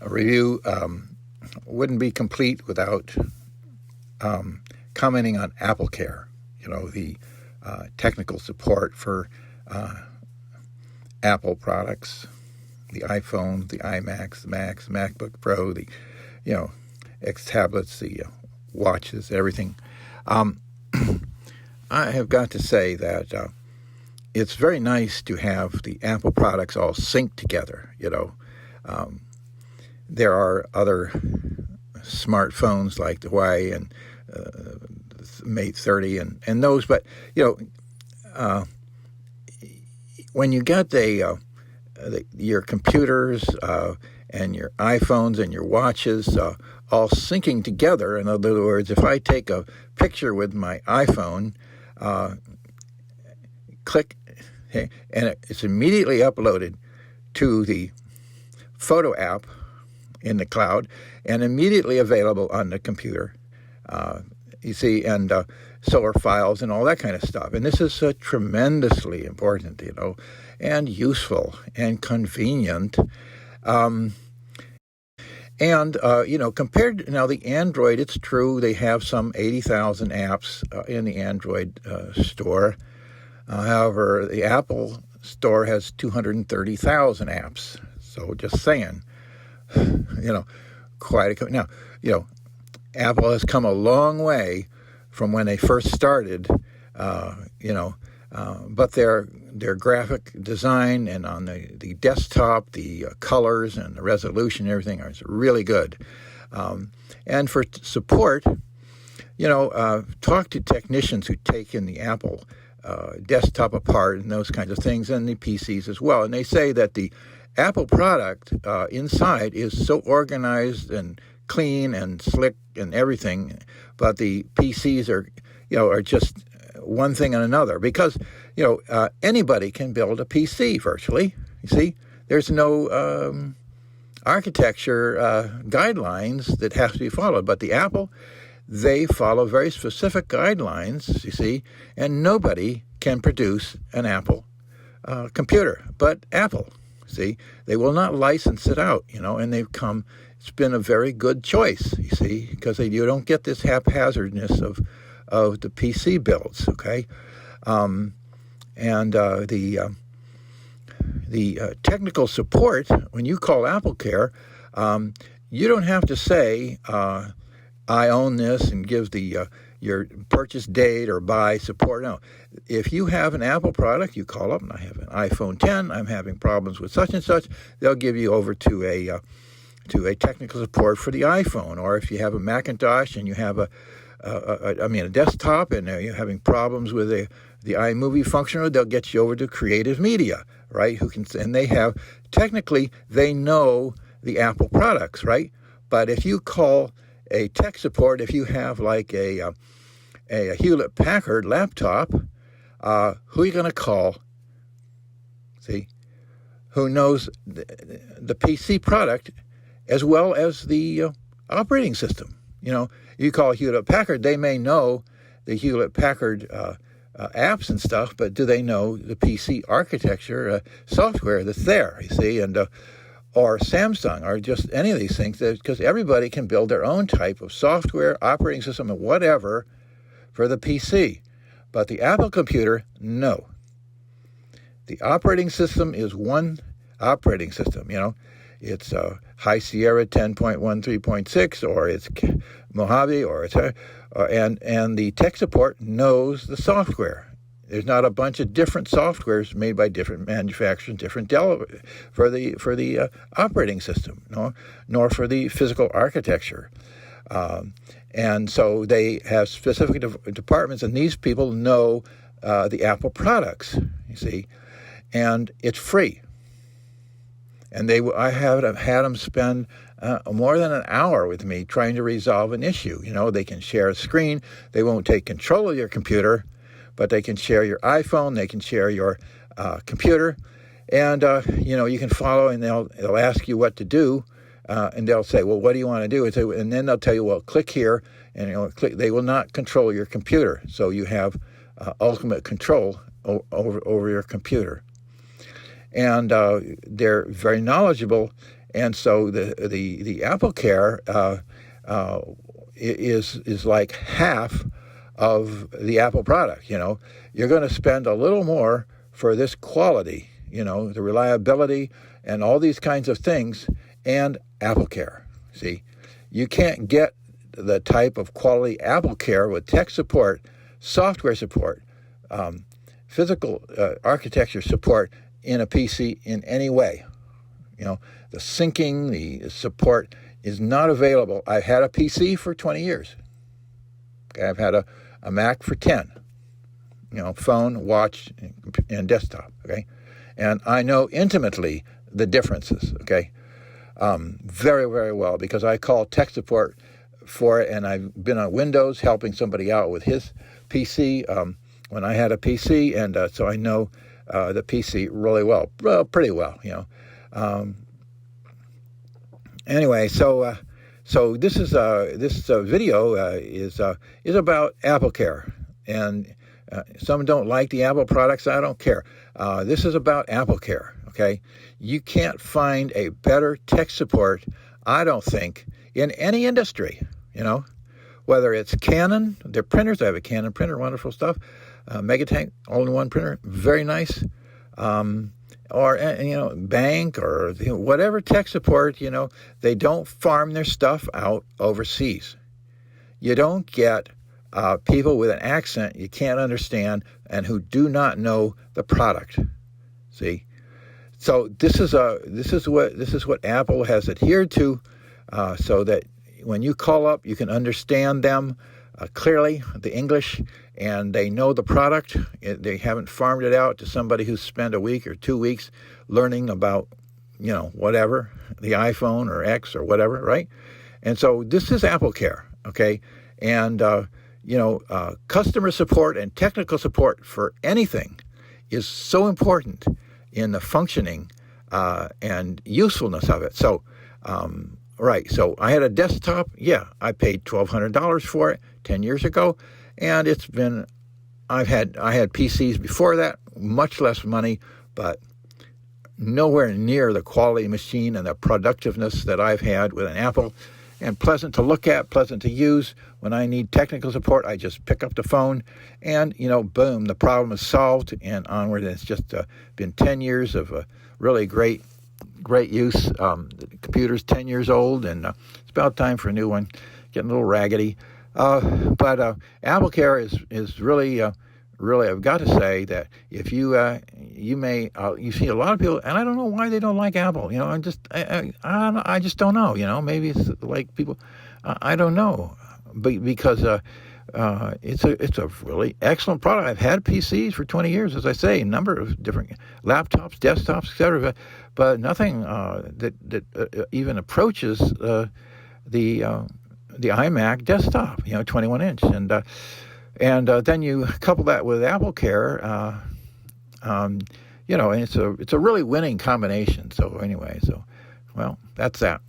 review wouldn't be complete without commenting on AppleCare, the technical support for Apple products, the iPhone, the iMacs, the Macs, the MacBook Pro, the X tablets, the watches, everything. I have got to say that it's very nice to have the Apple products all synced together. There are other smartphones like the Huawei and Mate 30 and those, but when you get your computers and your iPhones and your watches all syncing together, in other words, if I take a picture with my iPhone, click, and it's immediately uploaded to the photo app in the cloud and immediately available on the computer. You see, and solar files and all that kind of stuff. And this is tremendously important, and useful and convenient. Compared now the Android, it's true they have some 80,000 apps in the Android store. However, the Apple store has 230,000 apps. So just saying, quite a now. Apple has come a long way from when they first started. But their graphic design and on the desktop, the colors and the resolution and everything is really good. And for support, talk to technicians who take in the Apple desktop apart and those kinds of things, and the PCs as well. And they say that the Apple product inside is so organized and clean and slick and everything, but the PCs are just one thing and another, because anybody can build a PC virtually. You see, there's no architecture guidelines that have to be followed, but the Apple, they follow very specific guidelines, you see, and nobody can produce an Apple computer but Apple. See, they will not license it out, and it's been a very good choice, you see, because you don't get this haphazardness of the PC builds, okay? The technical support, when you call AppleCare, you don't have to say, I own this and give your purchase date or buy support. No, if you have an Apple product, you call up, and I have an iPhone 10, I'm having problems with such and such, they'll give you over to a technical support for the iPhone. Or if you have a Macintosh and you have a desktop, and you're having problems with the iMovie function, they'll get you over to Creative Media, right? And they know the Apple products, right? But if you call a tech support, if you have like a Hewlett-Packard laptop, who are you going to call? See, who knows the PC product as well as the operating system? You call Hewlett-Packard, they may know the Hewlett-Packard apps and stuff, but do they know the PC architecture software that's there, you see, or Samsung, or just any of these things, because everybody can build their own type of software, operating system, and whatever for the PC. But the Apple computer, no. The operating system is one operating system, It's High Sierra 10.13.6, or it's Mojave, or it's and the tech support knows the software. There's not a bunch of different softwares made by different manufacturers, different for the operating system, nor for the physical architecture. And so they have specific departments, and these people know the Apple products, you see, and it's free. And I have had them spend more than an hour with me trying to resolve an issue. They can share a screen. They won't take control of your computer, but they can share your iPhone. They can share your computer, and you can follow. And they'll ask you what to do, and they'll say, "Well, what do you want to do?" And then they'll tell you, "Well, click here," and click. They will not control your computer, so you have ultimate control over your computer. And they're very knowledgeable, And so the AppleCare is like half of the Apple product. You're going to spend a little more for this quality, the reliability and all these kinds of things, and AppleCare. See, you can't get the type of quality AppleCare with tech support, software support, physical architecture support in a PC in any way. The syncing, the support is not available. I've had a PC for 20 years. Okay, I've had a Mac for 10. Phone, watch, and desktop. Okay, and I know intimately the differences. Okay, very, very well, because I call tech support for it, and I've been on Windows helping somebody out with his PC when I had a PC, and so I know the PC really well, pretty well. Anyway, so this is this video is about AppleCare, and some don't like the Apple products. I don't care. This is about AppleCare. Okay, you can't find a better tech support, I don't think, in any industry. Whether it's Canon, their printers. I have a Canon printer, wonderful stuff. Megatank all-in-one printer, very nice. Or bank, or whatever tech support. They don't farm their stuff out overseas. You don't get people with an accent you can't understand and who do not know the product. See, so this is what Apple has adhered to, so that when you call up, you can understand them clearly, the English, and they know the product. They haven't farmed it out to somebody who's spent a week or 2 weeks learning about, whatever, the iPhone or X or whatever, right? And so this is AppleCare, okay? And, customer support and technical support for anything is so important in the functioning and usefulness of it. So, right, so I had a desktop. Yeah, I paid $1,200 for it 10 years ago, and I had PCs before that, much less money, but nowhere near the quality machine and the productiveness that I've had with an Apple, and pleasant to look at, pleasant to use. When I need technical support, I just pick up the phone, and, boom, the problem is solved, and onward. And it's just been 10 years of really great use. The computer's 10 years old, and it's about time for a new one. Getting a little raggedy. But AppleCare is really, I've got to say that if you see a lot of people, and I don't know why they don't like Apple. I just don't know. Maybe it's like people, I don't know, but because it's a really excellent product. I've had PCs for 20 years, as I say, a number of different laptops, desktops, etc. But nothing that even approaches the iMac desktop, 21-inch, and then you couple that with AppleCare, and it's a really winning combination. So anyway, well, that's that.